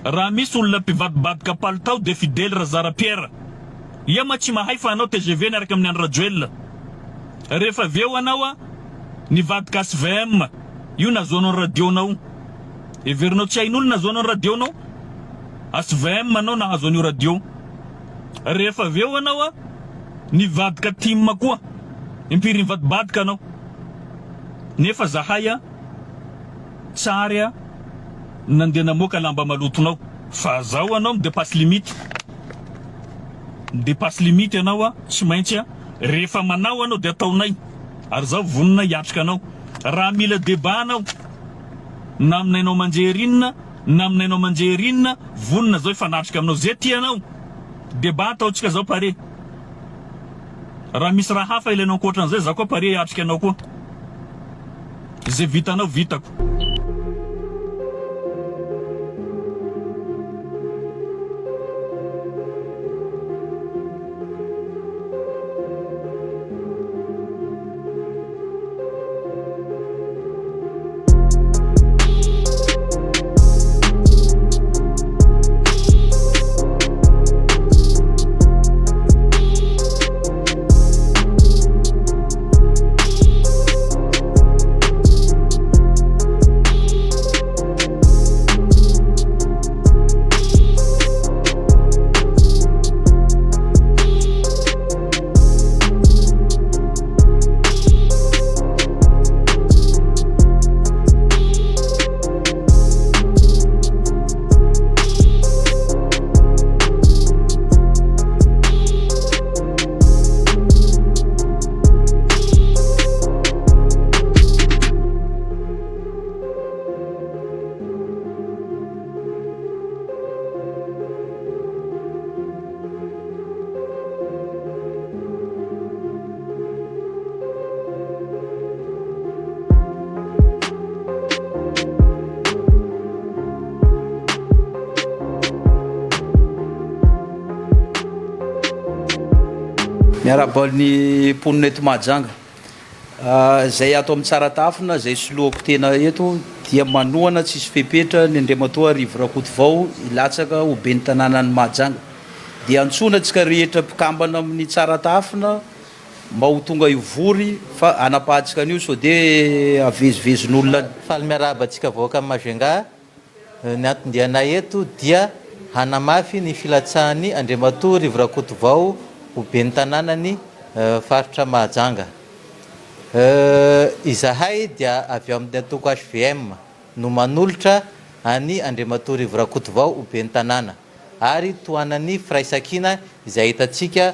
raha misy olona mpivadibadika palitao de fidèle Razarapiera ia ma tsy mahay fa anao TGV niaraka amin'ny Andra Joel rehefa avy eo anao nivadika SVM io nazoanao ny radionao everinao tsy hain'olona nazoanao ny radionao SVM anao nahazo an'io radio rehefa avy eo anao nivadika team koa impiry nivadibadika anao nefa zahay tsary nandeha namoaka lamba malotonao fa zao anao midepasse limite anao tsy maintsy rehefa manao anao de ataonay ary zao vonona hiatrika anao raha mila débat anao na aminainao manjerinina na aminainao manjerinina vonona zao ifanatrika aminao zay tianao débat ataotsika zao pare raha misy raha hafa ilainao ankoatran'izay za koa pare hiatrika anao koa zay vitanao vitako. miarabaliny mponina eto Mahajanga zay ato amin'ny Tsaratafina zay soloako tena eto dia manohana tsisy fepetra ny Andriamatoa Arivo Rakotovao ilatsaka ho ben'ny tanànan'ny Mahajanga dia antsonatsika rehetra mpikambana amin'ny Tsaratafina mba ho tonga ivory fa anapahatsika an'io so de avezivezin'olona faly miarabantsika voaka Majunga ny antondianay eto dia hanamafy ny filatsahany Andriamatoa Arivo Rakotovao ho ben'ny tanànany faritra Mahajanga. Izahay dia avy amin'ny antoko HVM no manolotra any Andriamatoa Arivo Rakotovao ho ben'ny tanàna ary toanany firaisakina izay hitantsika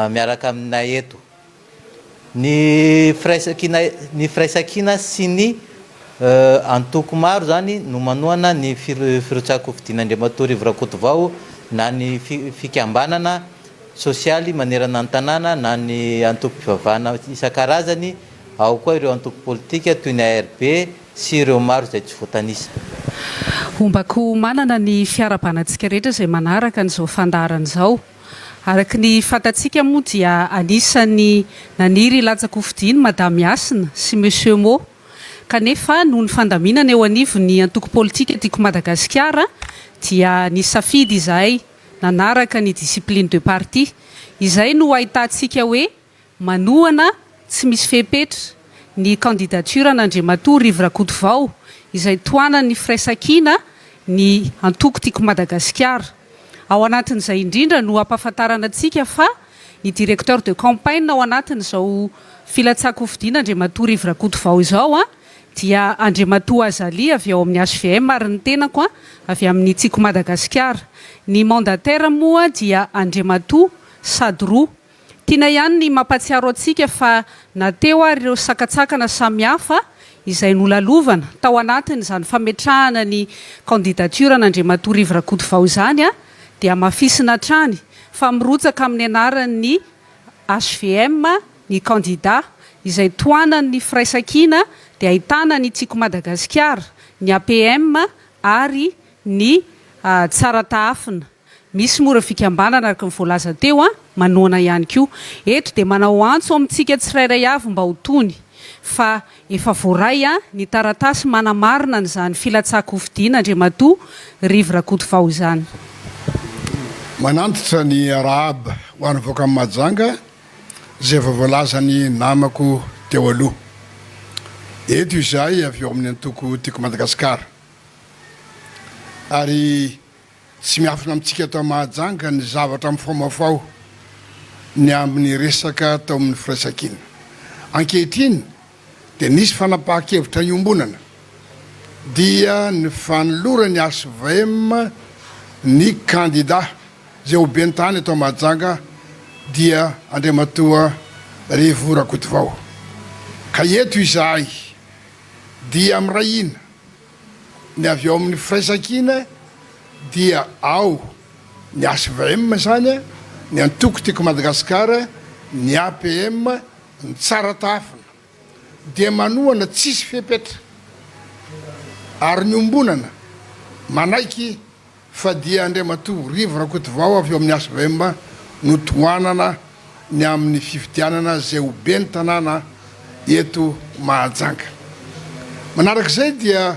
miaraka aminay eto. Ny firaisakina sy ny antoko maro zany no manohana ny firotsako fidian'Andriamatoa Arivo Rakotovao na ny fikambanana sosialy manerana ny tanàna na ny antoko mpivavahana isan-karazany ao koa ireo antoko politika toy ny ARB sy ireo maro izay tsy voatanisa. Ombako manana ny fiarabanantsika rehetra izay manaraka n'izao fandaharana izao. Araka ny fantatsika moa dia anisan'ny naniry latsaka hofidiany Madame Yasina sy Monsieur Mo kanefa noho ny fandaminana eo anivon'ny antoko politika tiako Madagasikara dia ny safidy izay nanaraka ny discipline de parti izay no ahitantsika hoe manohana tsy misy fepetra ny candidature an'Andriamatoa Arivo Rakotovao izay toanany firaisakina ny antoko tiako Madagasikara. Ao anatin'izay indrindra no ampahafantarana antsika fa ny directeur de campagne ao anatin'izao filatsako hofidiana Andriamatoa Arivo Rakotovao izao dia Andriamatoa Azali avy ao amin'ny HVM ary ny tenako avy amin'ny tiako Madagasikara. Ny mandataire moa dia Andriamatoa Sadroa. Tiana ihany ny mampatsiaro antsika fa nateo ireo sakatsakana samihafa izay nolalovana tao anatin'izany fametrahana ny candidature an'Andriamatoa Arivo Rakotovao izany dia mafisina hatrany fa mirotsaka amin'ny anaran'ny HVM ny candidat izay toanany firaisakina dia ahitana ny tiako Madagasikara, ny APM ary ny Tsaratafina. Misy mora fikambanana araka ny voalaza teo manoana ihany koa. Eto dia manao antso amintsika tsirairay avy mba ho tony fa efa voaray ny taratasy manamarina n'izany filatsako hofidiana Andriamatoa Rivo Rakotovao izany. Manantitra ny Arahaba ho an'ny voaka amin'ny Mahajanga izay voavolazany namako teo aloha. Eto izay avy eo amin'ny antoko tiako Madagasikara. Ary tsy miafina amintsika tao Mahajanga ny zavatra mifamafao ny amin'ny resaka tao amin'ny firaisan-kina. Ankehitriny dia nisy fanapahan-kevitra iombonana dia ny fanolorany HVM ny candidat zay ho ben'ny tany atao Mahajanga dia Andriamatoa Rivo Rakotovao. Ka eto izahay dia mirahina ny avy eo amin'ny firaisan-kina dia ao ny HVM zany, ny antoko tiako Madagasikara, ny APM, ny tsara tafina dia manohana tsisy fepetra ary ny ombonana manaiky fa dia Andriamatoa Rivo Rakotovao avy eo amin'ny HVM no toanana ny amin'ny fifidianana zay ho ben'ny tanàna eto Mahajanga. Manarak'izay dia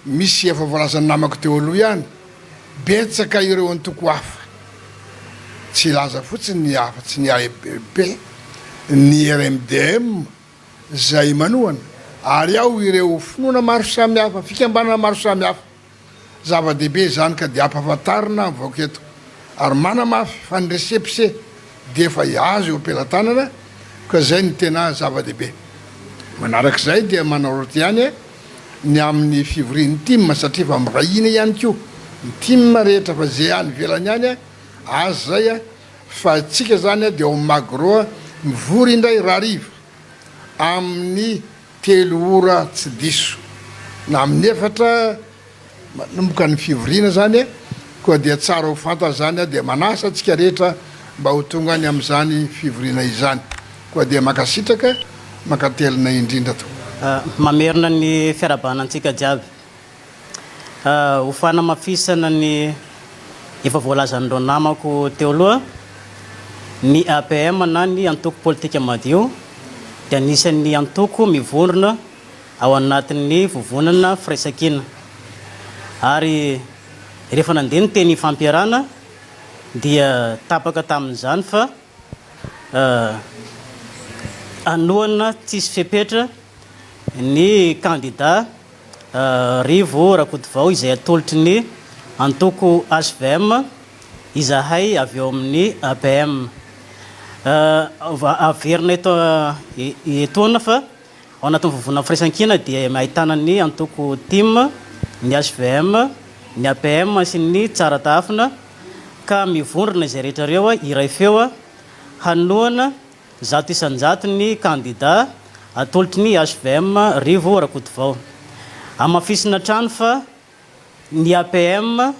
misy efa voalazany namako teo aloha ihany, betsaka ireo antoko hafa tsy laza fotsiny ny hafa tsy ny AEP, ny RMDM zay manohana, ary ao ireo finoana maro samihafa, fikambanana maro samihafa. Zava-dehibe zany ka dia ampahafantarina vaoka eto, ary manamafy fa ny resepse dia efa azo eo am-pelantanana, ka zay ny tena zava-dehibe. Manarak'izay dia manarota ihany ny amin'ny fivorian'ny tim satria fa mirahina ihany koa ny tim rehetra fa zay any velany ihany azy zay fa tsika zany dia ao Magro mivory indray rariva amin'ny 3 ora tsy diso na amin'ny 4 manomboka ny fivoriana zany koa dia tsara ho fanta zany dia manasa tsika rehetra mba ho tonga ny amin'izany fivoriana izany, koa dia makasitraka makatelina indrindra to. Mamerina ny fiarabanantsika jiaby. Ho fanamafisana ny efa voalazan'ireo namako teo aloha, ny APM na ny antoko politika madio dia anisan'ny antoko mivondrona ao anatin'ny vovonana firaisan-kina. Ary rehefa nandeha ny teny fampiarana dia tapaka tamin'izany fa anohana tsisy fepetra ny candidat Rivo Rakotovao izay atolotry ny antoko HVM izahay avy eo amin'ny APM. Averina etona fa ao anatin'ny vovonana firaisan-kina dia ahitana ny antoko TIM, ny HVM, ny APM sy ny tsara tafina, ka mivondrona izay rehetra reo iray feo hanohana zato isan-jato ny candidat atolotry ny HVM Rivo Rakotovao. Amafisina trano fa ny APM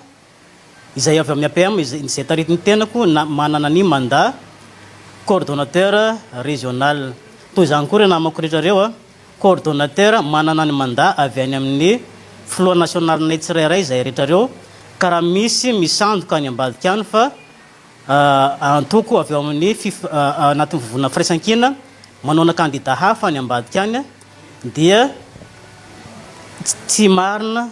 izay avy amin'ny APM izay taritiny tenako manana ny mandat coordonnateur régional. Toy izany koa ireo namako rehetra reo coordonnateur manana ny mandat avy any amin'ny filoha nasionalinay tsirairay izay rehetra reo, ka raha misy misandoka any ambadika any fa antoko avy eo amin'ny anatin'ny vovonana firaisan-kina manona candidat hafa any ambadika any dia tsy marina,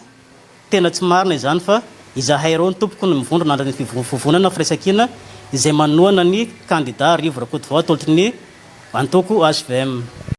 tena tsy marina izany fa izahay reo ny tompoko no mivondrona anatin'ny vovonana firaisan-kina izay manohana ny candidat Rivo Rakotovao atolotry ny antoko HVM.